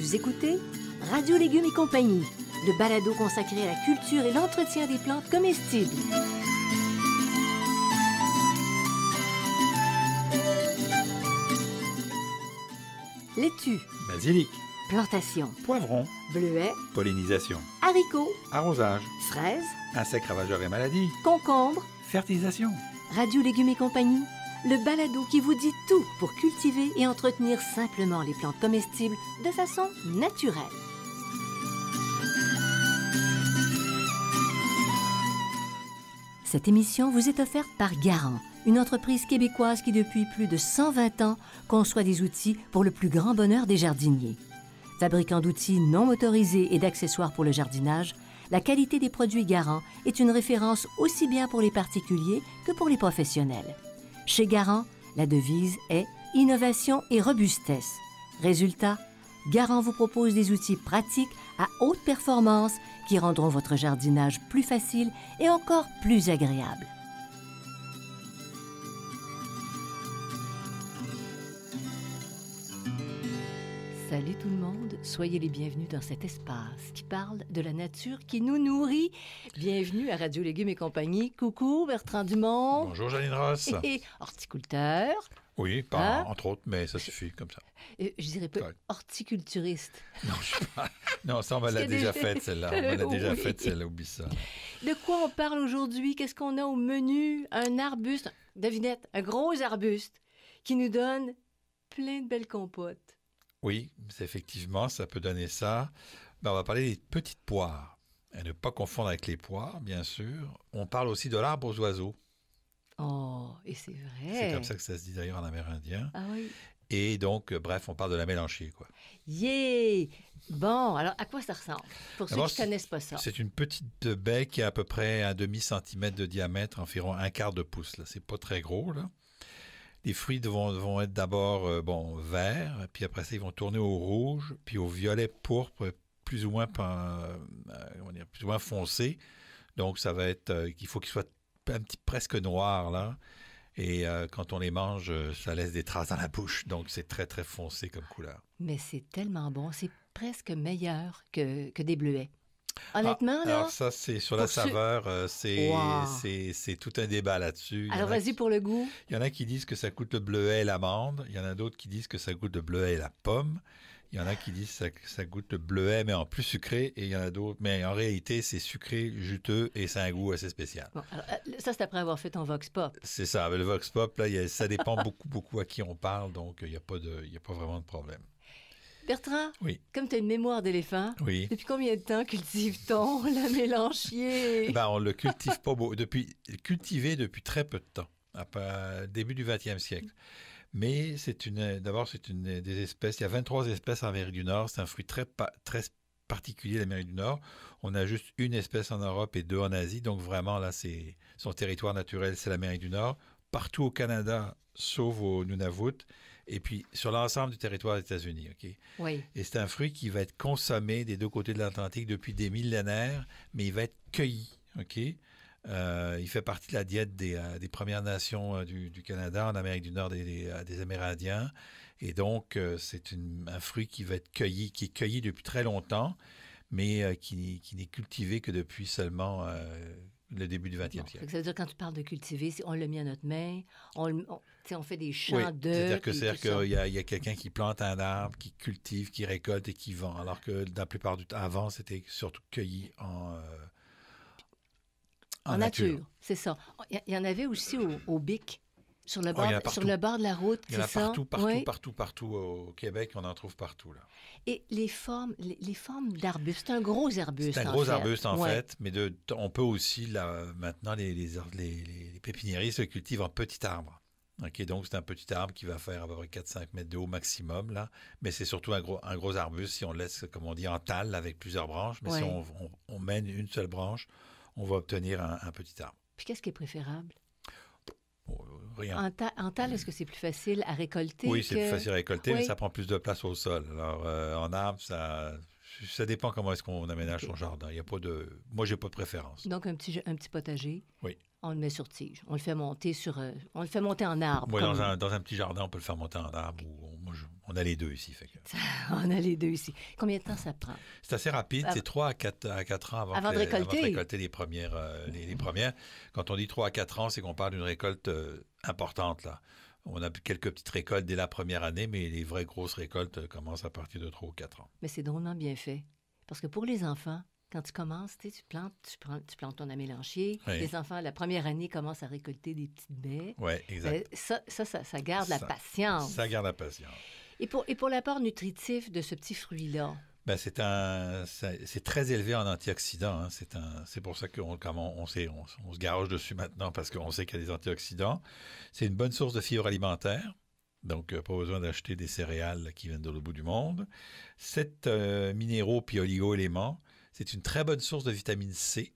Vous écoutez Radio Légumes et compagnie, le balado consacré à la culture et l'entretien des plantes comestibles. Laitue, Basilic, plantation, poivron, bleuets, pollinisation, haricots, arrosage, fraises, insectes ravageurs et maladies, concombres. fertilisation. Radio Légumes et compagnie, le balado qui vous dit tout pour cultiver et entretenir simplement les plantes comestibles de façon naturelle. Cette émission vous est offerte par Garant, une entreprise québécoise qui depuis plus de 120 ans conçoit des outils pour le plus grand bonheur des jardiniers. Fabricant d'outils non motorisés et d'accessoires pour le jardinage, la qualité des produits Garant est une référence aussi bien pour les particuliers que pour les professionnels. Chez Garant, la devise est « Innovation et robustesse ». Résultat, Garant vous propose des outils pratiques à haute performance qui rendront votre jardinage plus facile et encore plus agréable. Salut tout le monde, soyez les bienvenus dans cet espace qui parle de la nature qui nous nourrit. Bienvenue à Radio Légumes et compagnie. Coucou Bertrand Dumont. Bonjour Janine Ross. Et horticulteur. Oui, pas entre autres, mais ça suffit comme ça. Je dirais pas horticulturiste. Non, je sais pas. Non, ça, on me l'a déjà faite, celle-là. On me l'a déjà faite, celle-là, oublie ça. De quoi on parle aujourd'hui? Qu'est-ce qu'on a au menu? Un arbuste, devinette, un gros arbuste qui nous donne plein de belles compotes. Oui, effectivement, ça peut donner ça. Ben, on va parler des petites poires. Et ne pas confondre avec les poires, bien sûr. On parle aussi de l'arbre aux oiseaux. Oh, et c'est vrai. C'est comme ça que ça se dit d'ailleurs en amérindien. Ah oui. Et donc, bref, on parle de la mélanchier, quoi. Yeah! Bon, alors à quoi ça ressemble? Pour ceux qui ne connaissent pas ça. C'est une petite baie qui a à peu près un demi-centimètre de diamètre, environ un quart de pouce. Là. C'est pas très gros, là. Les fruits vont être d'abord verts, puis après ça, ils vont tourner au rouge, puis au violet pourpre, plus ou moins foncé. Donc, ça va être il faut qu'il soit un petit presque noir, là. Et quand on les mange, ça laisse des traces dans la bouche. Donc, c'est très, très foncé comme couleur. Mais c'est tellement bon. C'est presque meilleur que des bleuets. Honnêtement, là... Alors ça, c'est sur la saveur, c'est tout un débat là-dessus. Alors vas-y pour le goût. Il y en a qui disent que ça goûte le bleuet et l'amande. Il y en a d'autres qui disent que ça goûte le bleuet et la pomme. Il y en a qui disent que ça goûte le bleuet, mais en plus sucré. Et il y en a d'autres... Mais en réalité, c'est sucré, juteux et c'est un goût assez spécial. Bon, alors, ça, c'est après avoir fait ton Vox Pop. C'est ça. Avec le Vox Pop, là, ça dépend beaucoup à qui on parle. Donc, il n'y a pas vraiment de problème. Bertrand, oui. Comme tu as une mémoire d'éléphant, oui. Depuis combien de temps cultive-t-on la mélanchier? On ne le cultive pas beaucoup. Cultivé depuis très peu de temps, début du 20e siècle. Mais d'abord, c'est une des espèces. Il y a 23 espèces en Amérique du Nord. C'est un fruit très particulier, l'Amérique du Nord. On a juste une espèce en Europe et 2 en Asie. Donc vraiment, là, son territoire naturel, c'est l'Amérique du Nord. Partout au Canada, sauf au Nunavut. Et puis, sur l'ensemble du territoire des États-Unis, OK? Oui. Et c'est un fruit qui va être consommé des deux côtés de l'Atlantique depuis des millénaires, mais il va être cueilli, OK? Il fait partie de la diète des Premières Nations du Canada, en Amérique du Nord, des Amérindiens. Et donc, c'est un fruit qui est cueilli depuis très longtemps, mais qui n'est cultivé que depuis seulement... le début du 20e siècle. Ça veut dire quand tu parles de cultiver, on l'a mis à notre main, on fait des champs d'œufs. C'est-à-dire qu'il y a quelqu'un qui plante un arbre, qui cultive, qui récolte et qui vend. Alors que dans la plupart du temps, avant, c'était surtout cueilli en nature. C'est ça. Il y en avait aussi au Bic. Sur le bord de la route, il y en a partout au Québec, on en trouve partout. Là. Et les formes d'arbustes, c'est un gros arbuste. C'est un gros arbuste en fait, mais on peut aussi, maintenant, les pépiniéries se cultivent en petits arbres. Okay, donc, c'est un petit arbre qui va faire à peu près 4-5 mètres de haut maximum, là. Mais c'est surtout un gros arbuste si on le laisse, comme on dit, en talle avec plusieurs branches. Mais si on mène une seule branche, on va obtenir un petit arbre. Puis qu'est-ce qui est préférable? Rien. En talle, est-ce que c'est plus facile à récolter? Oui, c'est plus facile à récolter, mais ça prend plus de place au sol. Alors, en arbre, ça dépend comment est-ce qu'on aménage son jardin. Il y a pas de... Moi, j'ai pas de préférence. Donc, un petit potager. Oui. On le met sur tige. On le fait monter en arbre. Oui, dans un petit jardin, on peut le faire monter en arbre. On a les deux ici. Fait que... On a les deux ici. Combien de temps ça prend? C'est assez rapide. C'est 3 à 4 ans avant de récolter les premières. Les premières. Quand on dit 3 à 4 ans, c'est qu'on parle d'une récolte importante, là. On a quelques petites récoltes dès la première année, mais les vraies grosses récoltes commencent à partir de 3 ou 4 ans. Mais c'est drôlement bien fait. Parce que pour les enfants, quand tu commences, tu plantes ton amélanchier. Oui. Les enfants, la première année, commencent à récolter des petites baies. Oui, exact. Ça garde la patience. Ça garde la patience. Et pour l'apport nutritif de ce petit fruit-là? Ben, c'est très élevé en antioxydants. Hein. C'est pour ça qu'on se garoche dessus maintenant, parce qu'on sait qu'il y a des antioxydants. C'est une bonne source de fibres alimentaires. Donc, pas besoin d'acheter des céréales qui viennent de l'autre bout du monde. 7 minéraux puis oligo-éléments. C'est une très bonne source de vitamine C.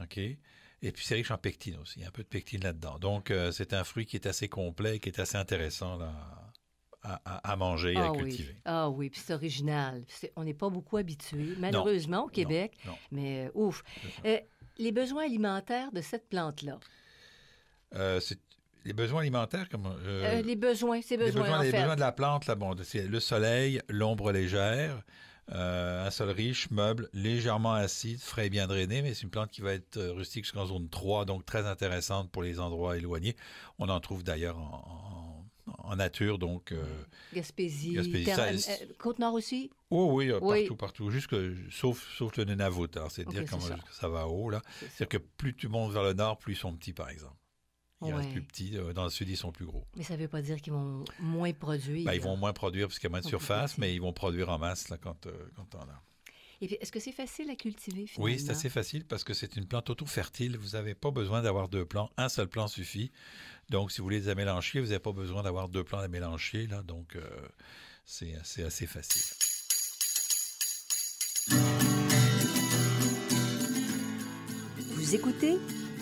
OK? Et puis, c'est riche en pectine aussi. Il y a un peu de pectine là-dedans. Donc, c'est un fruit qui est assez complet, qui est assez intéressant là, à manger et à cultiver. Ah oui, puis c'est original. On n'est pas beaucoup habitués, malheureusement, au Québec. Non. Mais ouf. Les besoins alimentaires de cette plante-là? Les besoins alimentaires, comme... les besoins de la plante, là, bon, c'est le soleil, l'ombre légère, un sol riche, meuble, légèrement acide, frais et bien drainé, mais c'est une plante qui va être rustique jusqu'en zone 3, donc très intéressante pour les endroits éloignés. On en trouve d'ailleurs en nature, donc... Gaspésie Côte-Nord aussi? Oui, partout, sauf le Nunavut. C'est dire comment ça va haut, là. C'est-à-dire que plus tu montes vers le nord, plus ils sont petits, par exemple. Ils restent plus petits. Dans le sud, ils sont plus gros. Mais ça ne veut pas dire qu'ils vont moins produire. Ils vont moins produire parce qu'il y a moins de surface, mais ils vont produire en masse là, quand on a. Et puis, est-ce que c'est facile à cultiver, finalement? Oui, c'est assez facile parce que c'est une plante auto-fertile. Vous n'avez pas besoin d'avoir 2 plants. Un seul plant suffit. Donc, si vous voulez des amélanchiers, vous n'avez pas besoin d'avoir 2 plants d'amélanchiers. Là, donc, c'est assez facile. Vous écoutez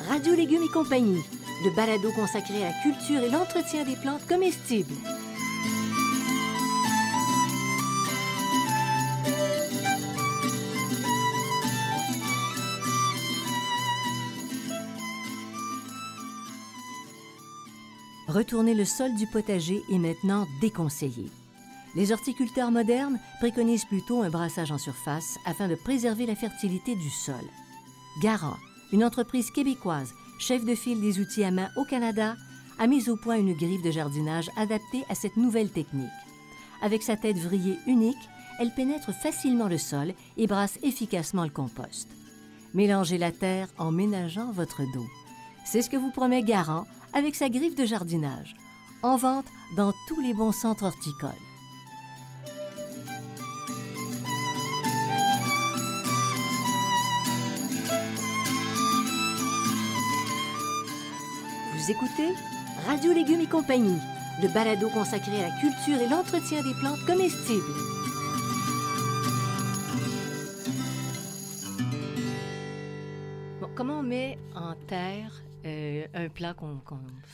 Radio Légumes et compagnie, le balado consacré à la culture et l'entretien des plantes comestibles. Retourner le sol du potager est maintenant déconseillé. Les horticulteurs modernes préconisent plutôt un brassage en surface afin de préserver la fertilité du sol. Garant, une entreprise québécoise, chef de file des outils à main au Canada, a mis au point une griffe de jardinage adaptée à cette nouvelle technique. Avec sa tête vrillée unique, elle pénètre facilement le sol et brasse efficacement le compost. Mélangez la terre en ménageant votre dos. C'est ce que vous promet Garant avec sa griffe de jardinage, en vente dans tous les bons centres horticoles. Vous écoutez Radio Légumes et compagnie, le balado consacré à la culture et l'entretien des plantes comestibles. Bon, comment on met en terre un plant qu'on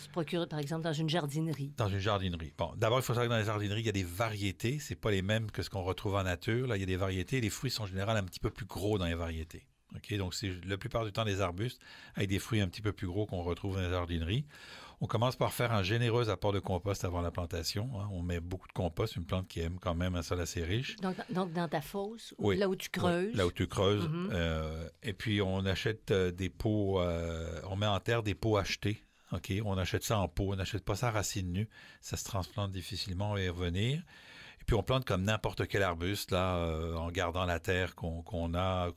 se procure, par exemple, dans une jardinerie? Dans une jardinerie. Bon, d'abord, il faut savoir que dans les jardineries, il y a des variétés. C'est pas les mêmes que ce qu'on retrouve en nature. Là, il y a des variétés. Les fruits sont en général un petit peu plus gros dans les variétés. Okay? Donc, c'est la plupart du temps des arbustes avec des fruits un petit peu plus gros qu'on retrouve dans les jardineries. On commence par faire un généreux apport de compost avant la plantation. Hein. On met beaucoup de compost, une plante qui aime quand même un sol assez riche. Donc dans ta fosse, oui, là où tu creuses? Oui, là où tu creuses. Et puis, on achète des pots, on met en terre des pots achetés. Okay? On achète ça en pot, on n'achète pas ça à racines nues. Ça se transplante difficilement, on va y revenir. Et puis, on plante comme n'importe quel arbuste, là, en gardant la terre qu'on a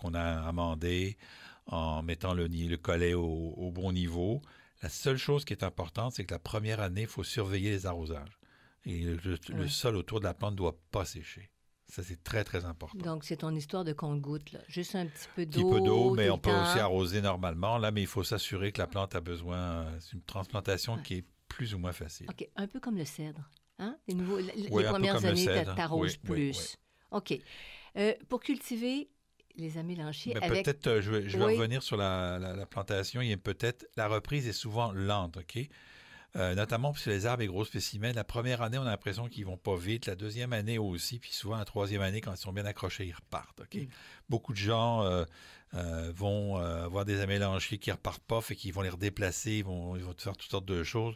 amendée, en mettant le collet au bon niveau. La seule chose qui est importante, c'est que la première année, il faut surveiller les arrosages. Et le sol autour de la plante ne doit pas sécher. Ça, c'est très, très important. Donc, c'est ton histoire de compte-gouttes, là. Juste un petit peu d'eau. Un petit peu d'eau, mais on peut aussi arroser normalement. Là, mais il faut s'assurer que la plante a besoin... C'est une transplantation qui est plus ou moins facile. OK. Un peu comme le cèdre. Hein? Les premières années, tu arroses plus. OK. Pour cultiver les amélanchiers avec... Peut-être, je vais revenir sur la plantation. Il y a peut-être... La reprise est souvent lente, OK? Notamment parce que les arbres et gros spécimens, la première année, on a l'impression qu'ils vont pas vite. La deuxième année aussi, puis souvent la troisième année, quand ils sont bien accrochés, ils repartent. Okay? Beaucoup de gens vont avoir des amélanchiers qui repartent pas, fait qu'ils vont les redéplacer, ils vont faire toutes sortes de choses.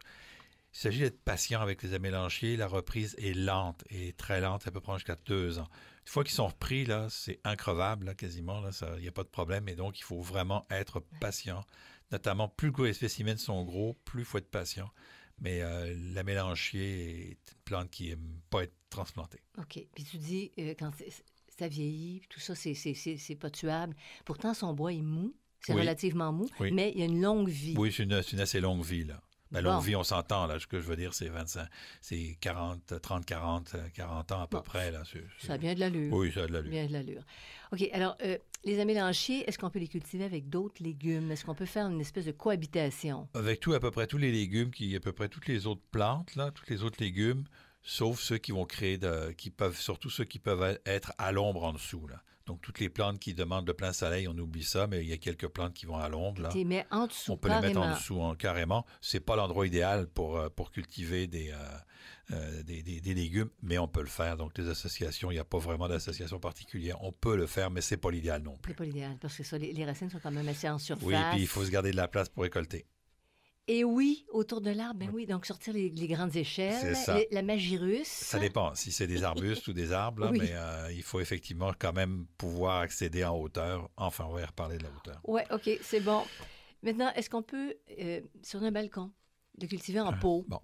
Il s'agit d'être patient avec les amélanchiers. La reprise est lente et très lente. Ça peut prendre jusqu'à 2 ans. Une fois qu'ils sont repris, là, c'est increvable, là, quasiment. Il n'y a pas de problème. Et donc, il faut vraiment être patient. Notamment, plus les spécimens sont gros, plus il faut être patient. Mais l'amélanchier est une plante qui n'aime pas être transplantée. OK. Puis tu dis, quand ça vieillit, tout ça, c'est pas tuable. Pourtant, son bois est mou. C'est relativement mou, mais il y a une longue vie. Oui, c'est une assez longue vie, là. La longue vie, on s'entend, là. Ce que je veux dire, c'est 40 ans à peu près, là. Ça a bien de l'allure. Oui, ça a de l'allure. Bien de l'allure. OK, alors, les amélanchiers, est-ce qu'on peut les cultiver avec d'autres légumes? Est-ce qu'on peut faire une espèce de cohabitation? Avec à peu près tous les légumes, à peu près toutes les autres plantes, là, tous les autres légumes, sauf ceux qui vont surtout ceux qui peuvent être à l'ombre en dessous, là. Donc, toutes les plantes qui demandent le plein soleil, on oublie ça, mais il y a quelques plantes qui vont à l'ombre, là. Mais en dessous, on peut les mettre en dessous, carrément. C'est pas l'endroit idéal pour cultiver des légumes, mais on peut le faire. Donc, les associations, il n'y a pas vraiment d'association particulière. On peut le faire, mais c'est pas l'idéal non plus. C'est pas l'idéal, parce que ça, les racines sont quand même assez en surface. Oui, puis il faut se garder de la place pour récolter. Et oui, autour de l'arbre, donc sortir les grandes échelles, c'est ça. La magirus. Ça dépend, si c'est des arbustes ou des arbres, là, mais il faut effectivement quand même pouvoir accéder en hauteur. Enfin, on va y reparler de la hauteur. Oui, OK, c'est bon. Maintenant, est-ce qu'on peut, sur un balcon, de cultiver en pot? Bon,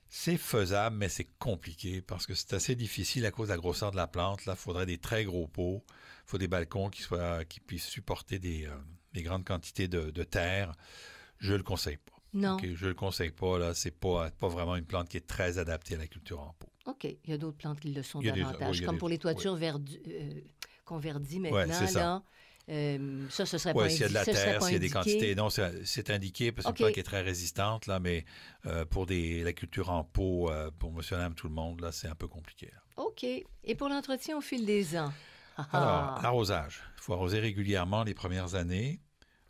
c'est faisable, mais c'est compliqué parce que c'est assez difficile à cause de la grosseur de la plante. Là, il faudrait des très gros pots. Il faut des balcons qui puissent supporter des grandes quantités de terre. Je ne le conseille pas. Non. Okay, je ne le conseille pas. Là, c'est pas vraiment une plante qui est très adaptée à la culture en pot. OK. Il y a d'autres plantes qui le sont davantage. Comme pour les toitures qu'on verdit maintenant, c'est ça. Ça, ce serait pas indiqué. S'il y a de la terre, s'il y a des quantités. Non, c'est indiqué parce que c'est une plante qui est très résistante, là, mais pour la culture en pot, pour monsieur et madame tout le monde, là, c'est un peu compliqué. Là. OK. Et pour l'entretien au fil des ans? Alors, l'arrosage. Il faut arroser régulièrement les premières années.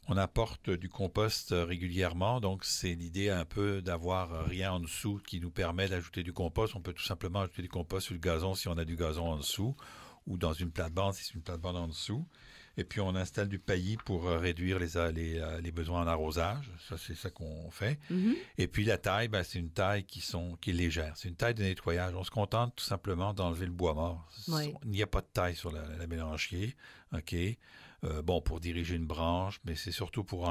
On apporte du compost régulièrement, donc c'est l'idée un peu d'avoir rien en dessous qui nous permet d'ajouter du compost. On peut tout simplement ajouter du compost sur le gazon si on a du gazon en dessous, ou dans une plate-bande si c'est une plate-bande en dessous. Et puis on installe du paillis pour réduire les besoins en arrosage. Ça, c'est ça qu'on fait. Mm-hmm. Et puis la taille, c'est une taille qui est légère. C'est une taille de nettoyage. On se contente tout simplement d'enlever le bois mort. Oui. Il n'y a pas de taille sur la mélanchier. OK. Pour diriger une branche, mais c'est surtout pour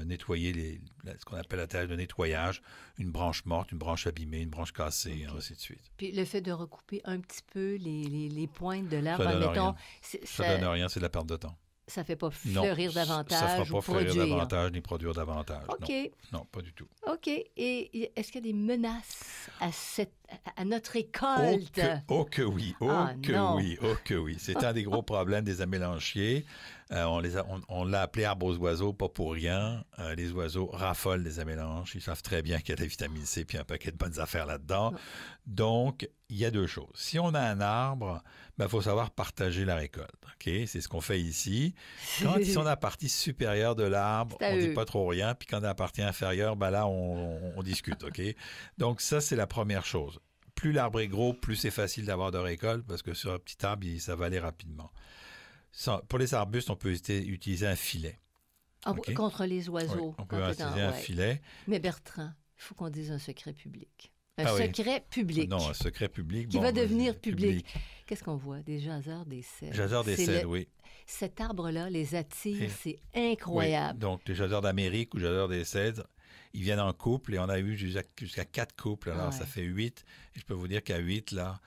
nettoyer ce qu'on appelle la taille de nettoyage, une branche morte, une branche abîmée, une branche cassée, et ainsi de suite. Puis le fait de recouper un petit peu les pointes de l'arbre, ça donne rien, c'est de la perte de temps. Ça ne fait pas fleurir davantage. Ça ne fera pas fleurir davantage ni produire davantage. OK. Non, pas du tout. OK. Et est-ce qu'il y a des menaces à notre récolte? Oh que oui. C'est un des gros problèmes des amélanchiers. On l'a appelé arbre aux oiseaux, pas pour rien. Les oiseaux raffolent des amélanches. Ils savent très bien qu'il y a de la vitamine C puis un paquet de bonnes affaires là-dedans. Non. Donc, il y a deux choses. Si on a un arbre, faut savoir partager la récolte. Okay? C'est ce qu'on fait ici. Quand ils sont dans la partie supérieure de l'arbre, on ne dit pas trop rien. Puis quand dans la partie inférieure, là, on discute. Okay? Donc, ça, c'est la première chose. Plus l'arbre est gros, plus c'est facile d'avoir de récolte parce que sur un petit arbre, ça va aller rapidement. Pour les arbustes, on peut utiliser un filet. Okay? Contre les oiseaux. Oui, on peut utiliser un filet. Mais Bertrand, il faut qu'on dise un secret public. Secret public. Non, un secret public. Qui va devenir public. Qu'est-ce qu'on voit? Des jaseurs des cèdres. Jaseurs des cèdres, oui. Cet arbre-là les attire, c'est incroyable. Oui. Donc, les jaseurs d'Amérique ou jaseurs des cèdres, ils viennent en couple et on a eu jusqu'à 4 couples. Alors, ça fait 8. Et je peux vous dire qu'à 8, là...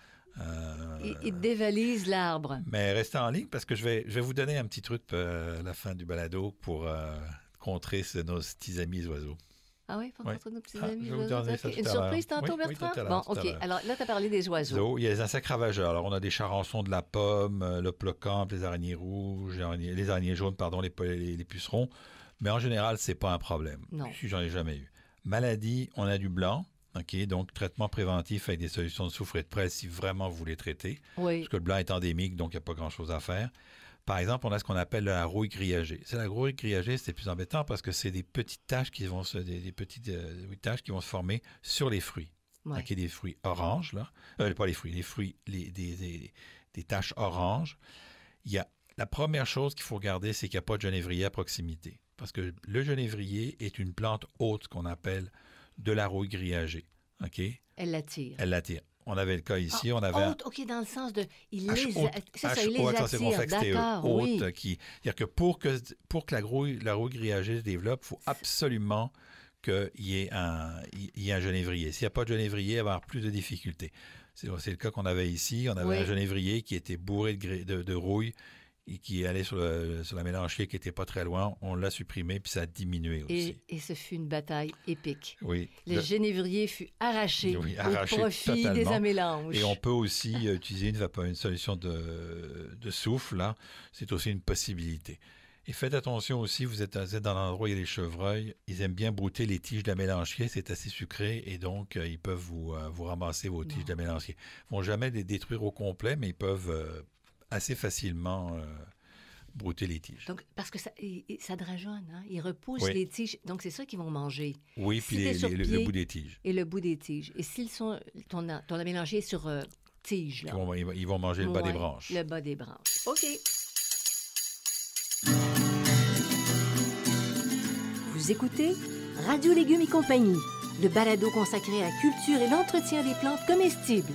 Il dévalise l'arbre. Mais restez en ligne parce que je vais vous donner un petit truc à la fin du balado pour contrer nos petits amis oiseaux. Ah oui, pour contrer nos petits amis oiseaux. Une surprise tantôt, Bertrand? Bon, OK. Alors là, tu as parlé des oiseaux. Il y a les insectes ravageurs. Alors, on a des charançons de la pomme, le plocampe, les araignées rouges, les araignées jaunes, les pucerons. Mais en général, c'est pas un problème. Non. J'en ai jamais eu. Maladie, on a du blanc. OK, donc traitement préventif avec des solutions de soufre et de presse si vraiment vous voulez traiter. Oui. Parce que le blanc est endémique, donc il n'y a pas grand-chose à faire. Par exemple, on a ce qu'on appelle la rouille grillagée. La rouille grillagée, c'est plus embêtant parce que c'est des petites taches qui vont taches qui vont se former sur les fruits. Ouais. Okay, des fruits oranges, là. Pas les fruits, les fruits, des taches oranges. La première chose qu'il faut regarder, c'est qu'il n'y a pas de genévrier à proximité. Parce que le genévrier est une plante haute qu'on appelle de la rouille grillagée. OK? Elle l'attire. Elle l'attire. On avait le cas ici, on avait... Haute, OK, dans le sens de... Il les, c'est ça, H, il les haute, c'est attire, complexe, T, E. d'accord, Haute, oui. c'est-à-dire que pour que la rouille grillagée se développe, il faut absolument qu'il y ait un genévrier. S'il n'y a pas de genévrier, il va y avoir plus de difficultés. C'est le cas qu'on avait ici. On avait un genévrier qui était bourré de rouille et qui allait sur la mélanchier qui n'était pas très loin. On l'a supprimé, puis ça a diminué aussi. Et ce fut une bataille épique. Oui. Le genévrier fut arraché, au profit totalement. des amélanges. Et on peut aussi utiliser une solution de souffle. Là. C'est aussi une possibilité. Et faites attention aussi, vous êtes dans l'endroit où il y a les chevreuils. Ils aiment bien brouter les tiges de la mélanchier. C'est assez sucré et donc ils peuvent vous ramasser vos tiges de la mélanchier. Ils ne vont jamais les détruire au complet, mais ils peuvent assez facilement brouter les tiges. Donc, parce que ça drageonne, hein? Ils repoussent les tiges. Donc, c'est ça qu'ils vont manger. Oui, puis le bout des tiges. Et le bout des tiges. Et s'ils sont... Ton mélangier est sur tige, là. Ils vont manger le bas des branches. Le bas des branches. OK. Vous écoutez Radio Légumes et compagnie, le balado consacré à la culture et l'entretien des plantes comestibles.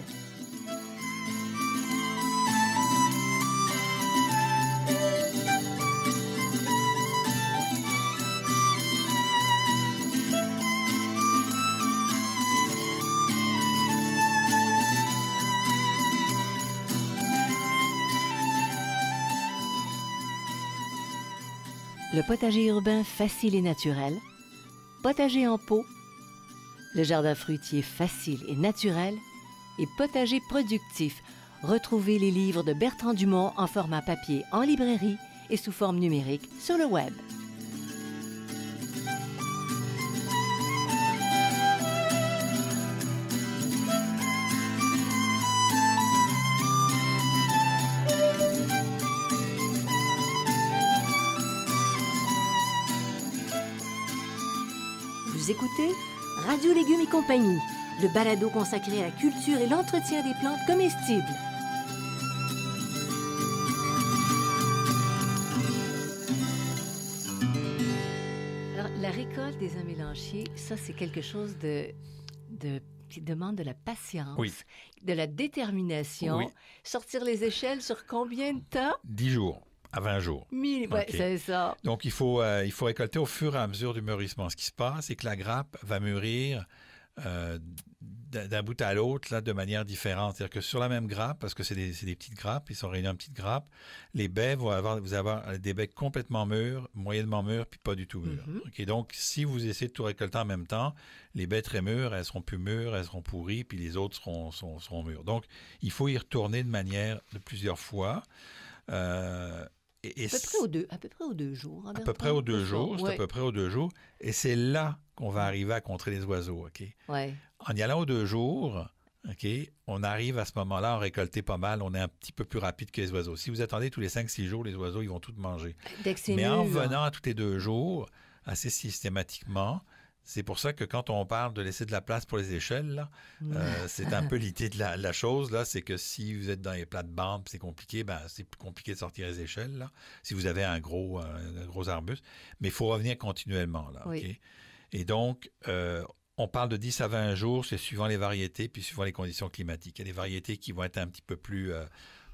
Le potager urbain facile et naturel, potager en pot, le jardin fruitier facile et naturel et potager productif. Retrouvez les livres de Bertrand Dumont en format papier en librairie et sous forme numérique sur le web. Vous écoutez Radio Légumes et compagnie, le balado consacré à la culture et l'entretien des plantes comestibles. Alors, la récolte des amélanchiers, ça, c'est quelque chose qui demande de la patience, de la détermination. Oui. Sortir les échelles sur combien de temps? 10 jours. À 20 jours. Oui, c'est ça. Donc, il faut récolter au fur et à mesure du mûrissement. Ce qui se passe, c'est que la grappe va mûrir d'un bout à l'autre là, de manière différente. C'est-à-dire que sur la même grappe, parce que c'est des petites grappes, ils sont réunis en petites grappes, les baies vous allez avoir des baies complètement mûres, moyennement mûres, puis pas du tout mûres. Mm-hmm. Okay, donc, si vous essayez de tout récolter en même temps, les baies très mûres, elles seront plus mûres, elles seront pourries, puis les autres seront mûres. Donc, il faut y retourner de plusieurs fois. À peu près aux 2 jours. À peu près aux 2 jours, c'est à peu près aux 2 jours. Et c'est là qu'on va arriver à contrer les oiseaux, OK? Ouais. En y allant aux 2 jours, OK, on arrive à ce moment-là à récolter pas mal. On est un petit peu plus rapide que les oiseaux. Si vous attendez tous les 5-6 jours, les oiseaux, ils vont tout manger. Mais en venant à tous les 2 jours, assez systématiquement, c'est pour ça que quand on parle de laisser de la place pour les échelles, là, c'est un peu l'idée de la chose, là, c'est que si vous êtes dans les plates-bandes, c'est compliqué, c'est plus compliqué de sortir les échelles, là, si vous avez un gros arbuste. Mais il faut revenir continuellement, là, oui. OK? Et donc, on parle de 10 à 20 jours, c'est suivant les variétés, puis suivant les conditions climatiques. Il y a des variétés qui vont être un petit peu plus...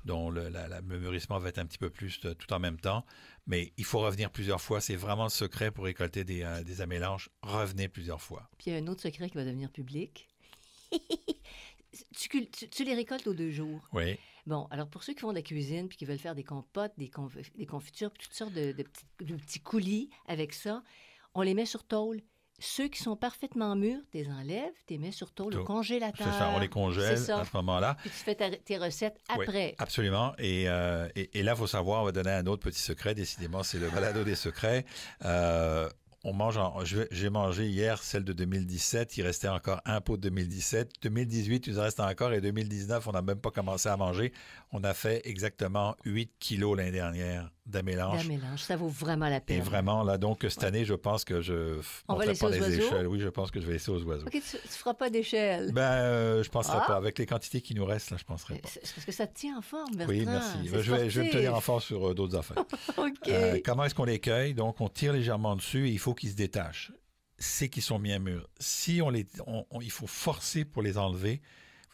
dont le mûrissement va être un petit peu plus tout en même temps. Mais il faut revenir plusieurs fois. C'est vraiment le secret pour récolter des amélanges. Revenez plusieurs fois. Puis il y a un autre secret qui va devenir public. tu les récoltes aux 2 jours. Oui. Bon, alors pour ceux qui font de la cuisine puis qui veulent faire des compotes, des confitures, puis toutes sortes de petits coulis avec ça, on les met sur tôle. Ceux qui sont parfaitement mûrs, tu les enlèves, tu les mets sur tôle au congélateur. C'est ça, on les congèle à ce moment-là. Puis tu fais tes recettes après. Oui, absolument. Et là, il faut savoir, on va donner un autre petit secret. Décidément, c'est le balado des secrets. On mange j'ai mangé hier celle de 2017. Il restait encore un pot de 2017. 2018, il en reste encore. Et 2019, on n'a même pas commencé à manger. On a fait exactement 8 kilos l'année dernière d'amélange. Ça vaut vraiment la peine. Et vraiment, là, donc, cette année, je pense que je on va laisser pas aux les oiseaux? échelles. Oui, je pense que je vais laisser aux oiseaux. OK, tu ne feras pas d'échelle. Je ne penserai pas. Avec les quantités qui nous restent, là, je ne penserai pas. C'est parce que ça te tient en forme, Bertrand. Oui, merci. Je vais me tenir en forme sur d'autres affaires. OK. Comment est-ce qu'on les cueille? Donc, on tire légèrement dessus et il faut qu'ils se détachent. c'est qu'ils sont bien mûrs. Si il faut forcer pour les enlever,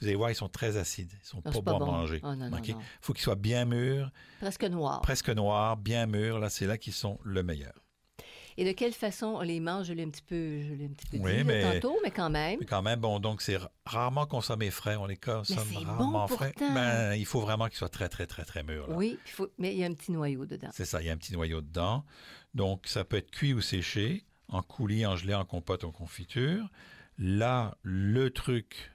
vous allez voir, ils sont très acides. Ils sont pas bons à manger. Oh, non, OK? non. Faut qu'ils soient bien mûrs. Presque noirs, bien mûrs. Là, c'est là qu'ils sont le meilleur. Et de quelle façon on les mange? Je l'ai un petit peu Oui, dit tantôt, mais quand même. Mais quand même, bon, donc c'est rarement consommé frais. On les consomme rarement frais. Pourtant. Il faut vraiment qu'ils soient très, très, très, très mûrs. Là. Oui, mais il y a un petit noyau dedans. C'est ça, il y a un petit noyau dedans. Donc, ça peut être cuit ou séché, en coulis, en gelée, en compote, en confiture. Là, le truc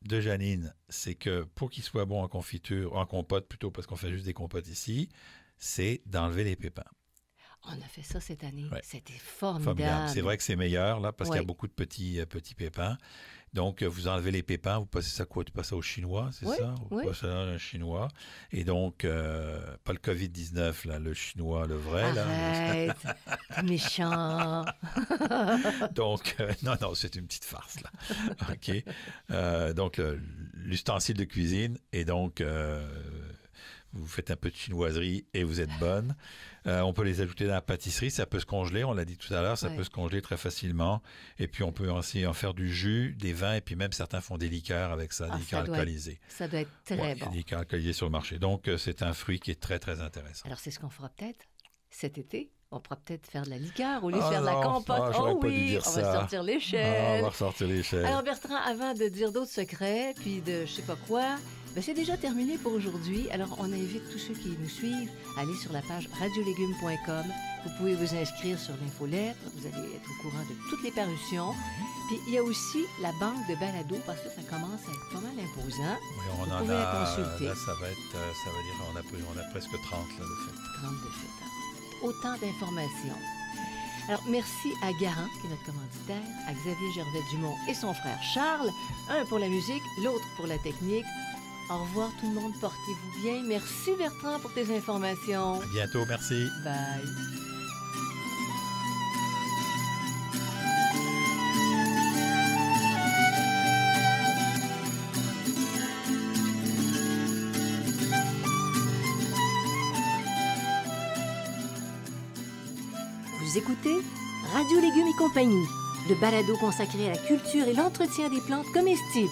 de Janine, c'est que pour qu'il soit bon en confiture, en compote plutôt, parce qu'on fait juste des compotes ici, c'est d'enlever les pépins. On a fait ça cette année. Ouais. C'était formidable. C'est vrai que c'est meilleur, là, parce qu'il y a Oui. beaucoup de petits pépins. Donc, vous enlevez les pépins, vous passez ça quoi? Tu passes ça au chinois, c'est Oui, ça? Vous oui. passez ça à un chinois. Et donc, pas le COVID-19, là, le chinois, le vrai. Arrête, t'es méchant. Donc, non, c'est une petite farce, là. OK. Donc, l'ustensile de cuisine, et donc, vous faites un peu de chinoiserie et vous êtes bonne. On peut les ajouter dans la pâtisserie, ça peut se congeler, on l'a dit tout à l'heure, ça peut se congeler très facilement. Et puis, on peut aussi en faire du jus, des vins, et puis même certains font des liqueurs avec ça, des liqueurs alcoolisées. Ça doit être très bon. Il y a des liqueurs alcoolisées sur le marché. Donc, c'est un fruit qui est très, très intéressant. Alors, c'est ce qu'on fera peut-être cet été. On pourra peut-être faire de la liqueur au lieu de faire de la compote. Oh oui, on va sortir l'échelle. On va ressortir l'échelle. Alors, Bertrand, avant de dire d'autres secrets, puis de je sais pas quoi, c'est déjà terminé pour aujourd'hui. Alors, on invite tous ceux qui nous suivent à aller sur la page radiolégumes.com. Vous pouvez vous inscrire sur l'infolettre. Vous allez être au courant de toutes les parutions. Puis, il y a aussi la banque de balado, parce que ça commence à être pas mal imposant. Oui, vous pouvez la consulter. Là, ça veut dire on a presque 30 là, de fait. 30 de fait. Autant d'informations. Alors, merci à Garant, qui est notre commanditaire, à Xavier Gervais-Dumont et son frère Charles, un pour la musique, l'autre pour la technique. Au revoir tout le monde, portez-vous bien. Merci Bertrand pour tes informations. À bientôt, merci. Bye. Vous écoutez Radio Légumes et compagnie, le balado consacré à la culture et l'entretien des plantes comestibles.